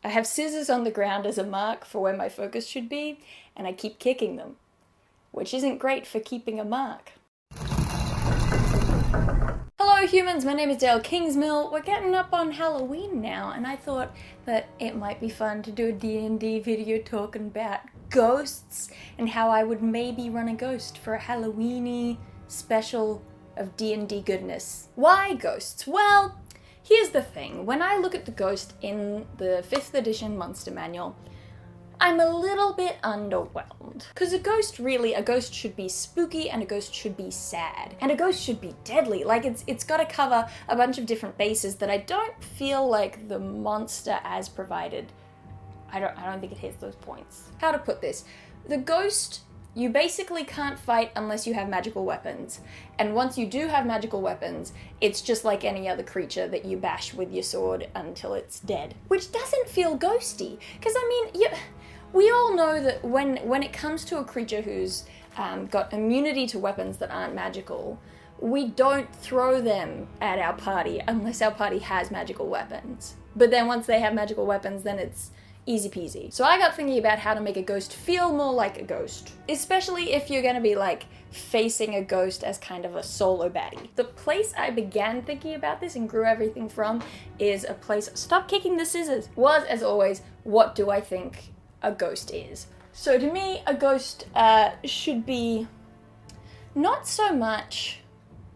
I have scissors on the ground as a mark for where my focus should be, and I keep kicking them, which isn't great for keeping a mark. Hello humans, my name is Dael Kingsmill. We're getting up on Halloween now, and I thought that it might be fun to do a D&D video talking about ghosts and how I would maybe run a ghost for a Halloweeny special of D&D goodness. Why ghosts? Well, here's the thing. When I look at the ghost in the 5th edition Monster Manual, I'm a little bit underwhelmed. Because a ghost should be spooky, and a ghost should be sad. And a ghost should be deadly. Like, it's gotta cover a bunch of different bases that I don't feel like the monster as provided. I don't think it hits those points. How to put this? The ghost, you basically can't fight unless you have magical weapons. And once you do have magical weapons, it's just like any other creature that you bash with your sword until it's dead. Which doesn't feel ghosty. Because, I mean, we all know that when it comes to a creature who's got immunity to weapons that aren't magical, we don't throw them at our party unless our party has magical weapons. But then once they have magical weapons, then it's easy peasy. So I got thinking about how to make a ghost feel more like a ghost. Especially if you're gonna be like facing a ghost as kind of a solo baddie. The place I began thinking about this and grew everything from is a place, stop kicking the scissors, was as always, what do I think a ghost is? So to me, a ghost should be not so much,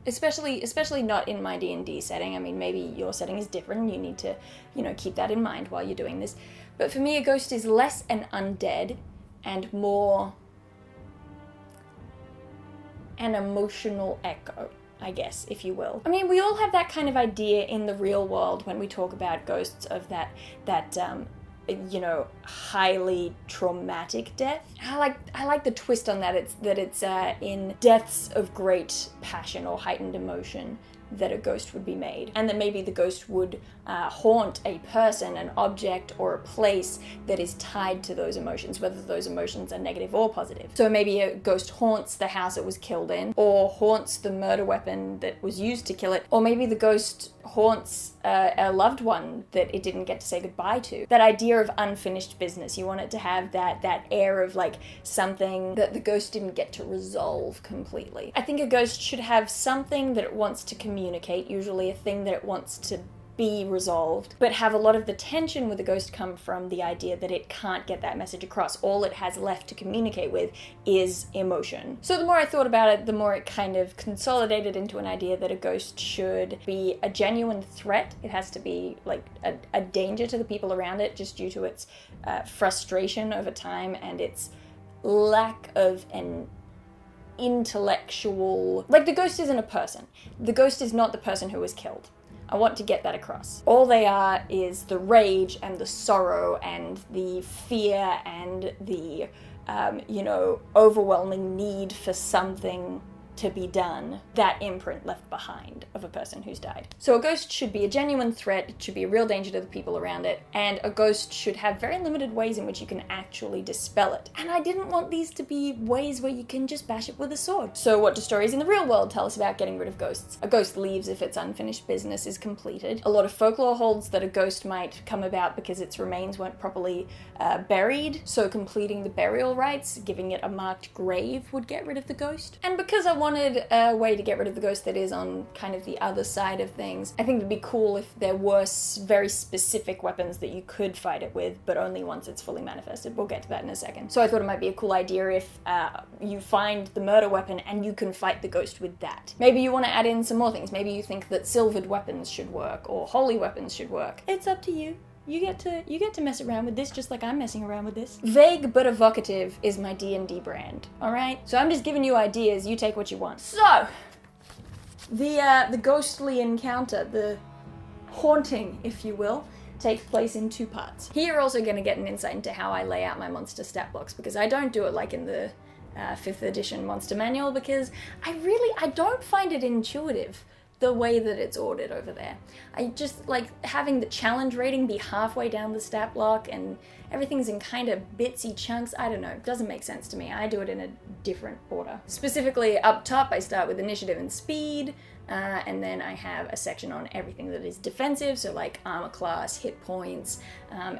especially not in my D&D setting. I mean, maybe your setting is different, you need to, keep that in mind while you're doing this. But for me, a ghost is less an undead and more an emotional echo, I guess, if you will. I mean, we all have that kind of idea in the real world when we talk about ghosts of that highly traumatic death. I like the twist on that. It's in deaths of great passion or heightened emotion that a ghost would be made, and that maybe the ghost would haunt a person, an object, or a place that is tied to those emotions, whether those emotions are negative or positive. So maybe a ghost haunts the house it was killed in, or haunts the murder weapon that was used to kill it, or maybe the ghost haunts a loved one that it didn't get to say goodbye to. That idea of unfinished business, you want it to have that air of like something that the ghost didn't get to resolve completely. I think a ghost should have something that it wants to communicate, usually a thing that it wants to be resolved, but have a lot of the tension with the ghost come from the idea that it can't get that message across. All it has left to communicate with is emotion. So the more I thought about it, the more it kind of consolidated into an idea that a ghost should be a genuine threat. It has to be like a danger to the people around it, just due to its frustration over time and its lack of an intellectual... Like, the ghost isn't a person. The ghost is not the person who was killed. I want to get that across. All they are is the rage and the sorrow and the fear and the, overwhelming need for something to be done, that imprint left behind of a person who's died. So a ghost should be a genuine threat, it should be a real danger to the people around it, and a ghost should have very limited ways in which you can actually dispel it. And I didn't want these to be ways where you can just bash it with a sword. So what do stories in the real world tell us about getting rid of ghosts? A ghost leaves if its unfinished business is completed. A lot of folklore holds that a ghost might come about because its remains weren't properly buried, so completing the burial rites, giving it a marked grave, would get rid of the ghost. And because I wanted a way to get rid of the ghost that is on kind of the other side of things, I think it'd be cool if there were very specific weapons that you could fight it with, but only once it's fully manifested. We'll get to that in a second. So I thought it might be a cool idea if you find the murder weapon and you can fight the ghost with that. Maybe you want to add in some more things. Maybe you think that silvered weapons should work, or holy weapons should work. It's up to you. You get to mess around with this just like I'm messing around with this. Vague but evocative is my D&D brand, alright? So I'm just giving you ideas, you take what you want. So, the ghostly encounter, the haunting, if you will, takes place in 2 parts. Here you're also going to get an insight into how I lay out my monster stat blocks, because I don't do it like in the 5th edition Monster Manual, because I don't find it intuitive the way that it's ordered over there. I just like having the challenge rating be halfway down the stat block and everything's in kind of bitsy chunks. I don't know, it doesn't make sense to me. I do it in a different order. Specifically up top, I start with initiative and speed, and then I have a section on everything that is defensive, so like armor class, hit points,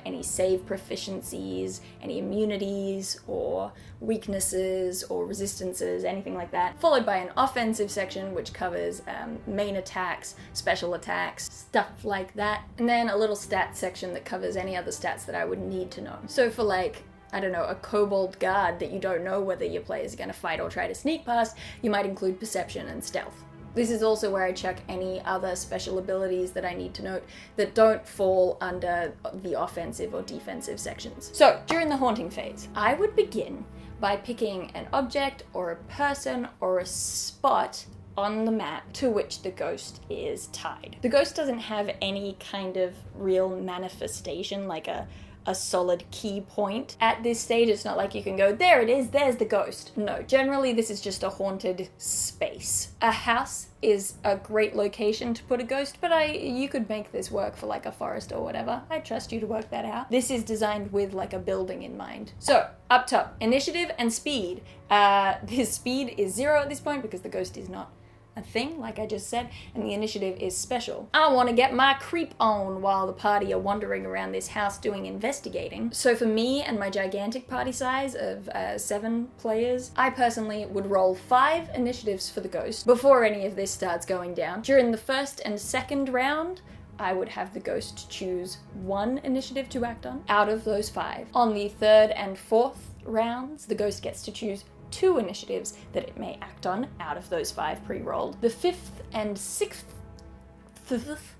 any save proficiencies, any immunities or weaknesses or resistances, anything like that, followed by an offensive section which covers main attacks, special attacks, stuff like that, and then a little stats section that covers any other stats that I would need to know. So for like, I don't know, a kobold guard that you don't know whether your players are going to fight or try to sneak past, you might include perception and stealth. This is also where I check any other special abilities that I need to note that don't fall under the offensive or defensive sections. So, during the haunting phase, I would begin by picking an object or a person or a spot on the map to which the ghost is tied. The ghost doesn't have any kind of real manifestation, like a solid key point. At this stage, it's not like you can go, there it is, there's the ghost. No, generally this is just a haunted space. A house is a great location to put a ghost, but you could make this work for like a forest or whatever. I trust you to work that out. This is designed with like a building in mind. So, up top, initiative and speed. This speed is 0 at this point because the ghost is not a thing, like I just said, and the initiative is special. I want to get my creep on while the party are wandering around this house doing investigating. So for me and my gigantic party size of 7 players, I personally would roll 5 initiatives for the ghost before any of this starts going down. During the first and second round, I would have the ghost choose 1 initiative to act on out of those 5. On the third and fourth rounds, the ghost gets to choose 2 initiatives that it may act on out of those 5 pre-rolled. The 5th and 6th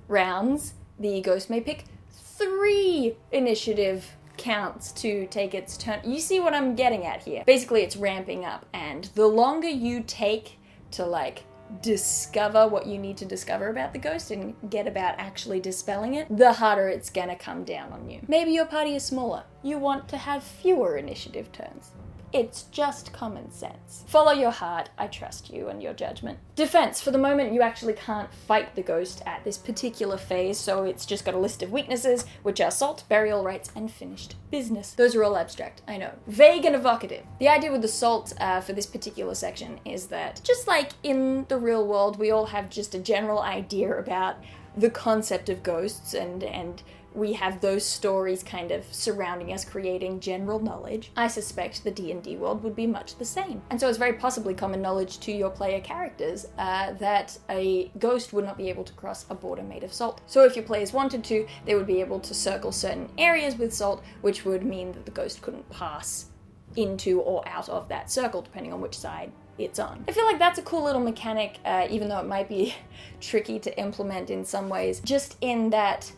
rounds, the ghost may pick 3 initiative counts to take its turn. You see what I'm getting at here? Basically, it's ramping up, and the longer you take to like discover what you need to discover about the ghost and get about actually dispelling it, the harder it's gonna come down on you. Maybe your party is smaller. You want to have fewer initiative turns. It's just common sense. Follow your heart, I trust you and your judgment. Defense, for the moment you actually can't fight the ghost at this particular phase, so it's just got a list of weaknesses, which are salt, burial rites, and finished business. Those are all abstract, I know. Vague and evocative. The idea with the salt for this particular section is that, just like in the real world, we all have just a general idea about the concept of ghosts and we have those stories kind of surrounding us, creating general knowledge. I suspect the D&D world would be much the same. And so it's very possibly common knowledge to your player characters that a ghost would not be able to cross a border made of salt. So if your players wanted to, they would be able to circle certain areas with salt, which would mean that the ghost couldn't pass into or out of that circle, depending on which side it's on. I feel like that's a cool little mechanic, even though it might be tricky to implement in some ways, just in that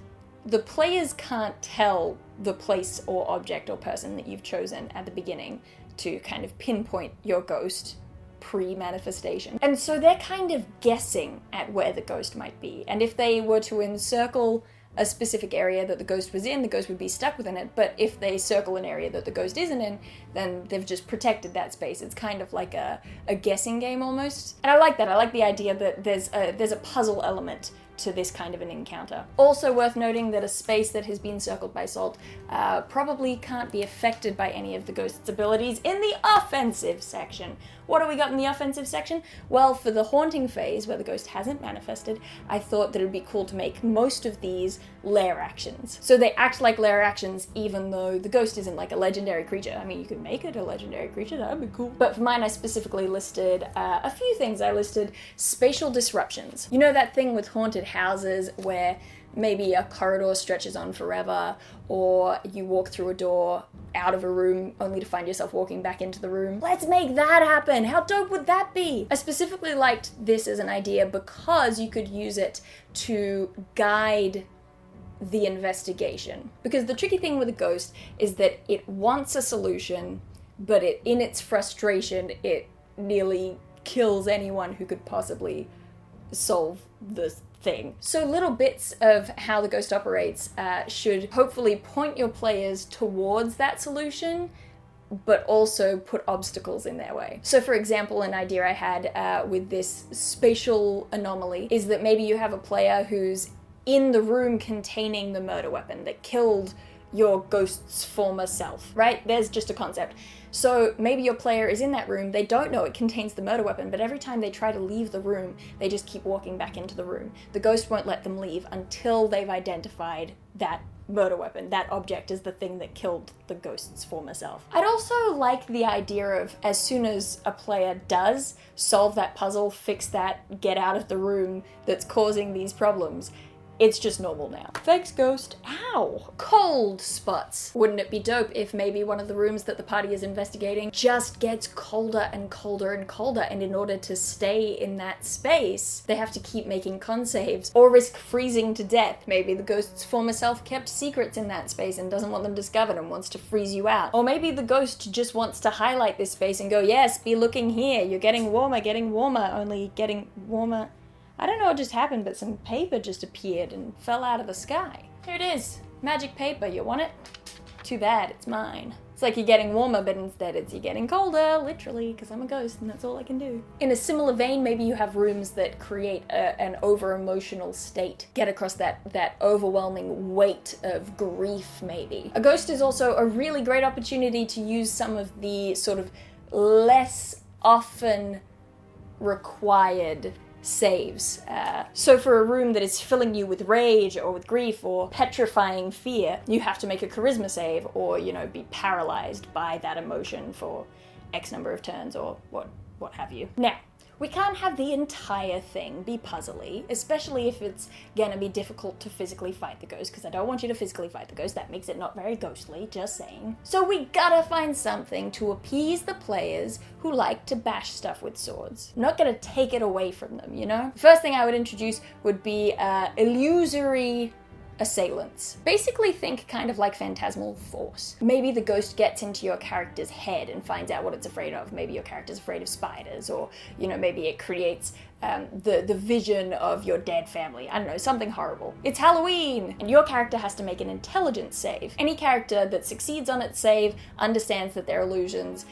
the players can't tell the place or object or person that you've chosen at the beginning to kind of pinpoint your ghost pre-manifestation. And so they're kind of guessing at where the ghost might be. And if they were to encircle a specific area that the ghost was in, the ghost would be stuck within it. But if they circle an area that the ghost isn't in, then they've just protected that space. It's kind of like a guessing game almost. And I like that. I like the idea that there's a puzzle element to this kind of an encounter. Also worth noting that a space that has been circled by salt probably can't be affected by any of the ghost's abilities in the offensive section. What do we got in the offensive section? Well, for the haunting phase, where the ghost hasn't manifested, I thought that it would be cool to make most of these Lair actions. So they act like Lair actions even though the ghost isn't like a legendary creature. I mean, you could make it a legendary creature, that would be cool. But for mine, I specifically listed a few things. I listed spatial disruptions. You know that thing with haunted houses where maybe a corridor stretches on forever, or you walk through a door out of a room only to find yourself walking back into the room. Let's make that happen! How dope would that be? I specifically liked this as an idea because you could use it to guide the investigation. Because the tricky thing with a ghost is that it wants a solution, but in its frustration, it nearly kills anyone who could possibly solve the thing. So little bits of how the ghost operates should hopefully point your players towards that solution, but also put obstacles in their way. So for example, an idea I had with this spatial anomaly is that maybe you have a player who's in the room containing the murder weapon that killed your ghost's former self, right? There's just a concept. So maybe your player is in that room, they don't know it contains the murder weapon, but every time they try to leave the room, they just keep walking back into the room. The ghost won't let them leave until they've identified that murder weapon. That object is the thing that killed the ghost's former self. I'd also like the idea of, as soon as a player does solve that puzzle, fix that, get out of the room that's causing these problems, it's just normal now. Thanks, ghost. Ow! Cold spots. Wouldn't it be dope if maybe one of the rooms that the party is investigating just gets colder and colder and colder, and in order to stay in that space, they have to keep making con saves or risk freezing to death. Maybe the ghost's former self kept secrets in that space and doesn't want them discovered and wants to freeze you out. Or maybe the ghost just wants to highlight this space and go, yes, be looking here. You're getting warmer, only getting warmer. I don't know what just happened, but some paper just appeared and fell out of the sky. Here it is. Magic paper. You want it? Too bad, it's mine. It's like you're getting warmer, but instead it's you're getting colder, literally, because I'm a ghost and that's all I can do. In a similar vein, maybe you have rooms that create an over-emotional state. Get across that overwhelming weight of grief, maybe. A ghost is also a really great opportunity to use some of the sort of less often required saves. So for a room that is filling you with rage or with grief or petrifying fear, you have to make a charisma save or, be paralyzed by that emotion for X number of turns or what have you. Now, we can't have the entire thing be puzzly, especially if it's gonna be difficult to physically fight the ghost, because I don't want you to physically fight the ghost. That makes it not very ghostly, just saying. So we gotta find something to appease the players who like to bash stuff with swords. I'm not gonna take it away from them, First thing I would introduce would be illusory assailants. Basically think kind of like phantasmal force. Maybe the ghost gets into your character's head and finds out what it's afraid of. Maybe your character's afraid of spiders, or, maybe it creates the vision of your dead family. I don't know, something horrible. It's Halloween! And your character has to make an intelligence save. Any character that succeeds on its save understands that they're illusions.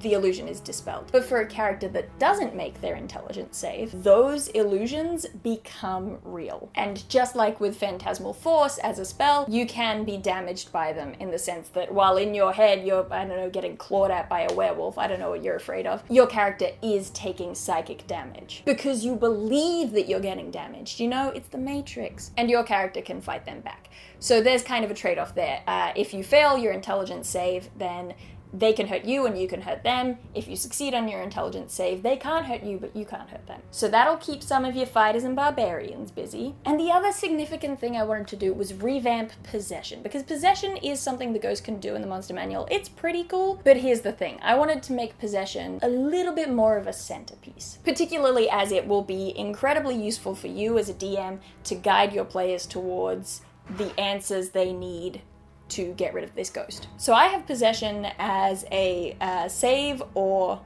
The illusion is dispelled. But for a character that doesn't make their intelligence save, those illusions become real. And just like with Phantasmal Force as a spell, you can be damaged by them in the sense that while in your head you're, getting clawed at by a werewolf, I don't know what you're afraid of, your character is taking psychic damage. Because you believe that you're getting damaged, it's the Matrix. And your character can fight them back. So there's kind of a trade-off there. If you fail your intelligence save, then they can hurt you and you can hurt them. If you succeed on your intelligence save, they can't hurt you, but you can't hurt them. So that'll keep some of your fighters and barbarians busy. And the other significant thing I wanted to do was revamp possession, because possession is something the ghost can do in the monster manual. It's pretty cool, but here's the thing. I wanted to make possession a little bit more of a centerpiece, particularly as it will be incredibly useful for you as a DM to guide your players towards the answers they need to get rid of this ghost. So I have possession as a save or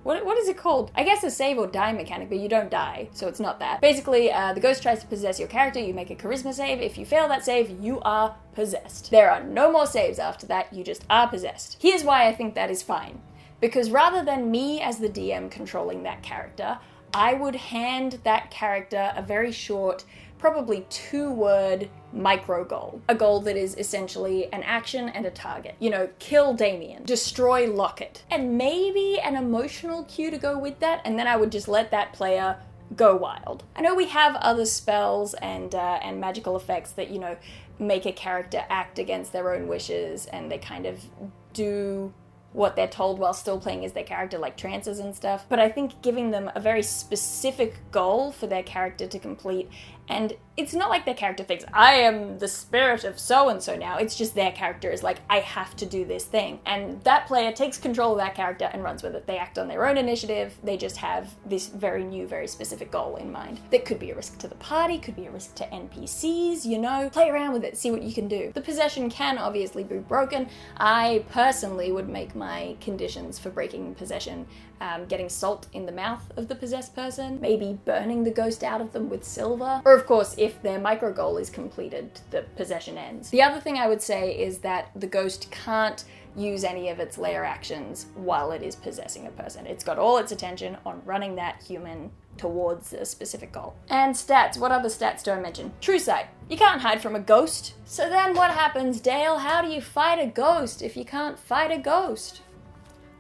what is it called? I guess a save or die mechanic, but you don't die, so it's not that. Basically, the ghost tries to possess your character, you make a charisma save. If you fail that save, you are possessed. There are no more saves after that, you just are possessed. Here's why I think that is fine. Because rather than me as the DM controlling that character, I would hand that character a very short, probably 2-word micro goal. A goal that is essentially an action and a target. Kill Damien, destroy Lockett, and maybe an emotional cue to go with that, and then I would just let that player go wild. I know we have other spells and magical effects that, make a character act against their own wishes, and they kind of do what they're told while still playing as their character, like trances and stuff. But I think giving them a very specific goal for their character to complete, and it's not like their character thinks, I am the spirit of so-and-so now. It's just their character is like, I have to do this thing. And that player takes control of that character and runs with it. They act on their own initiative. They just have this very new, very specific goal in mind. That could be a risk to the party, could be a risk to NPCs, Play around with it, see what you can do. The possession can obviously be broken. I personally would make my conditions for breaking possession getting salt in the mouth of the possessed person, maybe burning the ghost out of them with silver, or of course, if their micro goal is completed, the possession ends. The other thing I would say is that the ghost can't use any of its lair actions while it is possessing a person. It's got all its attention on running that human towards a specific goal. And stats, what other stats do I mention? True sight. You can't hide from a ghost. So then what happens, Dael? How do you fight a ghost if you can't fight a ghost?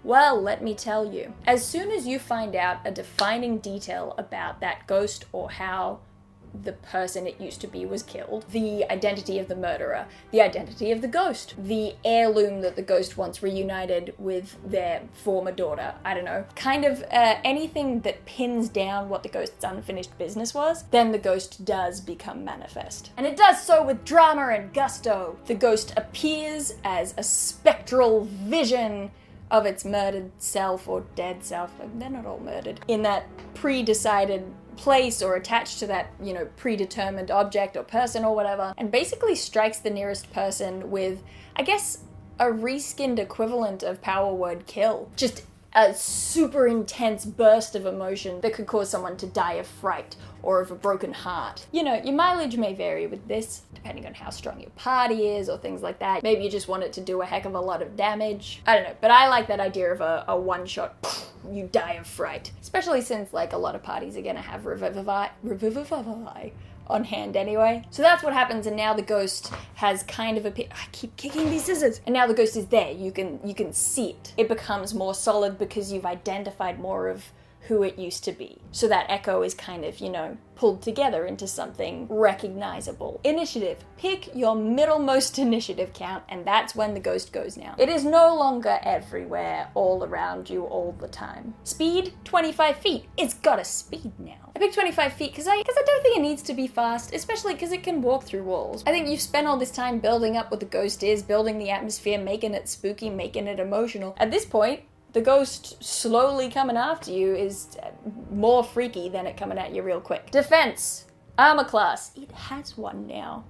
Well, let me tell you. As soon as you find out a defining detail about that ghost or how the person it used to be was killed, the identity of the murderer, the identity of the ghost, the heirloom that the ghost once reunited with their former daughter, I don't know, kind of anything that pins down what the ghost's unfinished business was, then the ghost does become manifest. And it does so with drama and gusto. The ghost appears as a spectral vision of its murdered self or dead self. They're not all murdered. In that pre-decided place or attached to that, predetermined object or person or whatever, and basically strikes the nearest person with, I guess, a reskinned equivalent of power word kill. Just a super intense burst of emotion that could cause someone to die of fright or of a broken heart. Your mileage may vary with this, depending on how strong your party is or things like that. Maybe you just want it to do a heck of a lot of damage. I don't know, but I like that idea of a one-shot, you die of fright. Especially since, a lot of parties are gonna have Revivify on hand anyway. So that's what happens, and now the ghost has kind of I keep kicking these scissors. And now the ghost is there. You can see it. It becomes more solid because you've identified more of who it used to be. So that echo is kind of, pulled together into something recognizable. Initiative. Pick your middlemost initiative count, and that's when the ghost goes now. It is no longer everywhere, all around you, all the time. Speed, 25 feet. It's got a speed now. I picked 25 feet because I don't think it needs to be fast, especially because it can walk through walls. I think you've spent all this time building up what the ghost is, building the atmosphere, making it spooky, making it emotional. At this point, the ghost slowly coming after you is more freaky than it coming at you real quick. Defense. Armor class. It has one now.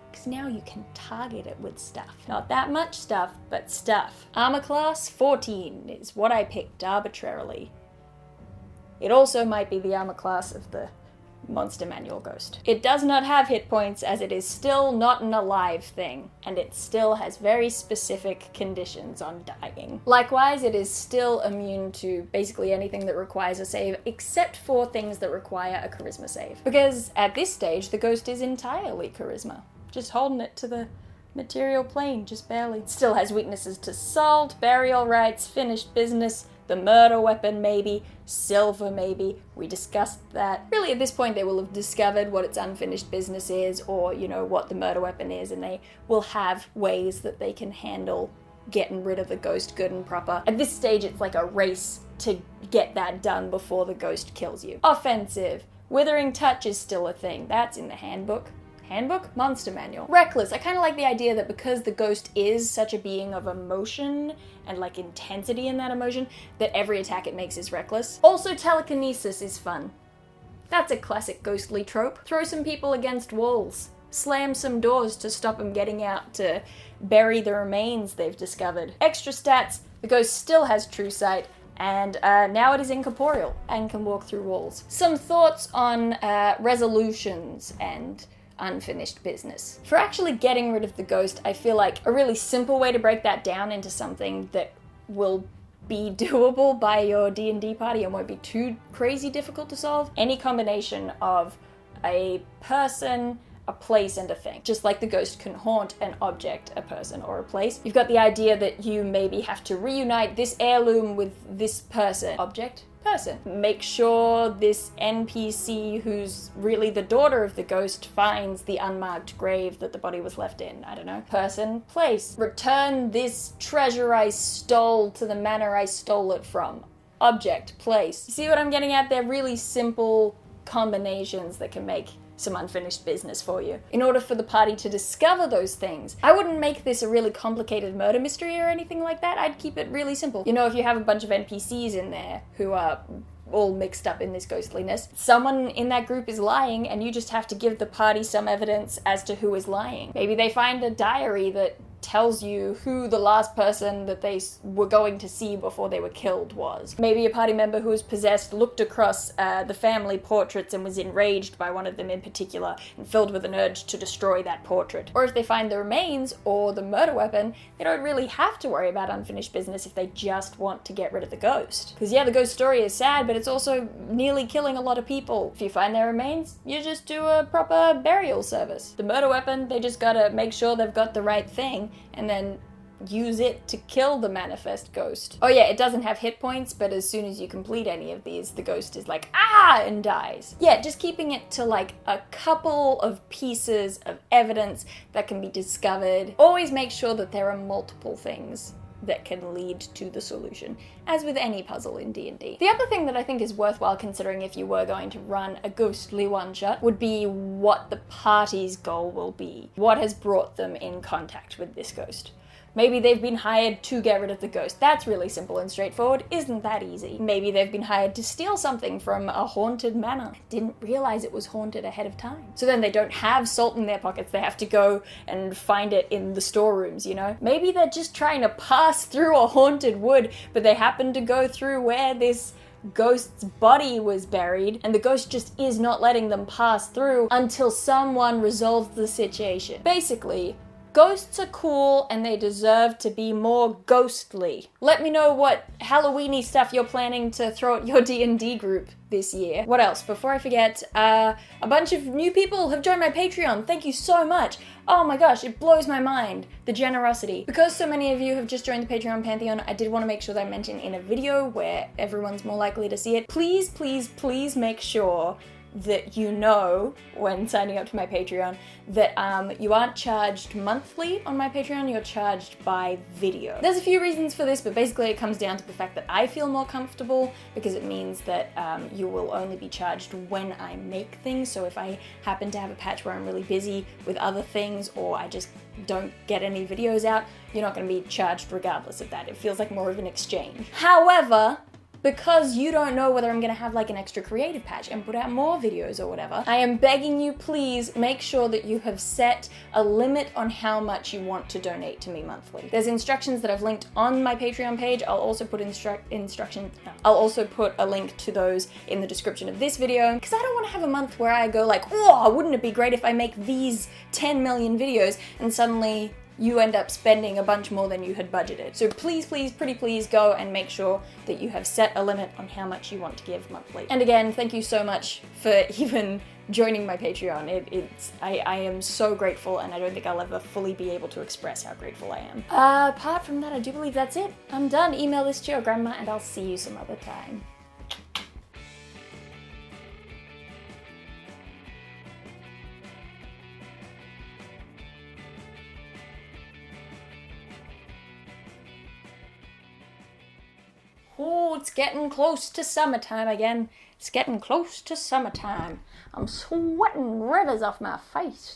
Because now you can target it with stuff. Not that much stuff, but stuff. Armor class 14 is what I picked arbitrarily. It also might be the armor class of the Monster Manual Ghost. It does not have hit points, as it is still not an alive thing, and it still has very specific conditions on dying. Likewise, it is still immune to basically anything that requires a save, except for things that require a charisma save. Because at this stage, the ghost is entirely charisma. Just holding it to the material plane, just barely. It still has weaknesses to salt, burial rites, finished business, the murder weapon maybe, silver maybe, we discussed that. Really at this point they will have discovered what its unfinished business is, or what the murder weapon is, and they will have ways that they can handle getting rid of the ghost good and proper. At this stage it's like a race to get that done before the ghost kills you. Offensive. Withering touch is still a thing. That's in the handbook. Handbook? Monster Manual. Reckless. I kind of like the idea that because the ghost is such a being of emotion and intensity in that emotion, that every attack it makes is reckless. Also, telekinesis is fun. That's a classic ghostly trope. Throw some people against walls. Slam some doors to stop them getting out to bury the remains they've discovered. Extra stats. The ghost still has true sight, and now it is incorporeal and can walk through walls. Some thoughts on resolutions and unfinished business. For actually getting rid of the ghost, I feel like a really simple way to break that down into something that will be doable by your D&D party and won't be too crazy difficult to solve. Any combination of a person, a place, and a thing. Just like the ghost can haunt an object, a person, or a place. You've got the idea that you maybe have to reunite this heirloom with this person, object, person. Make sure this NPC, who's really the daughter of the ghost, finds the unmarked grave that the body was left in. I don't know. Person, place. Return this treasure I stole to the manor I stole it from. Object, place. You see what I'm getting at? They're really simple combinations that can make some unfinished business for you. In order for the party to discover those things, I wouldn't make this a really complicated murder mystery or anything like that. I'd keep it really simple. If you have a bunch of NPCs in there who are all mixed up in this ghostliness, someone in that group is lying, and you just have to give the party some evidence as to who is lying. Maybe they find a diary that tells you who the last person that they were going to see before they were killed was. Maybe a party member who was possessed looked across the family portraits and was enraged by one of them in particular and filled with an urge to destroy that portrait. Or if they find the remains or the murder weapon, they don't really have to worry about unfinished business if they just want to get rid of the ghost. Because yeah, the ghost story is sad, but it's also nearly killing a lot of people. If you find their remains, you just do a proper burial service. The murder weapon, they just gotta make sure they've got the right thing and then use it to kill the manifest ghost. Oh yeah, it doesn't have hit points, but as soon as you complete any of these, the ghost is like, ah, and dies. Yeah, just keeping it to like a couple of pieces of evidence that can be discovered. Always make sure that there are multiple things that can lead to the solution, as with any puzzle in D&D. The other thing that I think is worthwhile considering if you were going to run a ghostly one-shot would be what the party's goal will be. What has brought them in contact with this ghost? Maybe they've been hired to get rid of the ghost. That's really simple and straightforward. Isn't that easy? Maybe they've been hired to steal something from a haunted manor. Didn't realize it was haunted ahead of time. So then they don't have salt in their pockets. They have to go and find it in the storerooms, you know? Maybe they're just trying to pass through a haunted wood, but they happen to go through where this ghost's body was buried, and the ghost just is not letting them pass through until someone resolves the situation. Basically, ghosts are cool and they deserve to be more ghostly. Let me know what Halloween-y stuff you're planning to throw at your D&D group this year. What else? Before I forget, a bunch of new people have joined my Patreon. Thank you so much. Oh my gosh, it blows my mind, the generosity. Because so many of you have just joined the Patreon Pantheon, I did want to make sure that I mention in a video where everyone's more likely to see it. Please, please, please make sure that you know when signing up to my Patreon that you aren't charged monthly on my Patreon, you're charged by video. There's a few reasons for this, but basically it comes down to the fact that I feel more comfortable because it means that you will only be charged when I make things. So if I happen to have a patch where I'm really busy with other things or I just don't get any videos out, you're not going to be charged regardless of that. It feels like more of an exchange. However, because you don't know whether I'm gonna have like an extra creative patch and put out more videos or whatever, I am begging you, please make sure that you have set a limit on how much you want to donate to me monthly. There's instructions that I've linked on my Patreon page. I'll also put I'll also put a link to those in the description of this video, because I don't want to have a month where I go like, oh, wouldn't it be great if I make these 10 million videos, and suddenly you end up spending a bunch more than you had budgeted. So please, please, pretty please go and make sure that you have set a limit on how much you want to give monthly. And again, thank you so much for even joining my Patreon. I am so grateful, and I don't think I'll ever fully be able to express how grateful I am. Apart from that, I do believe that's it. I'm done. Email this to your grandma and I'll see you some other time. Oh, it's getting close to summertime again. It's getting close to summertime. I'm sweating rivers off my face.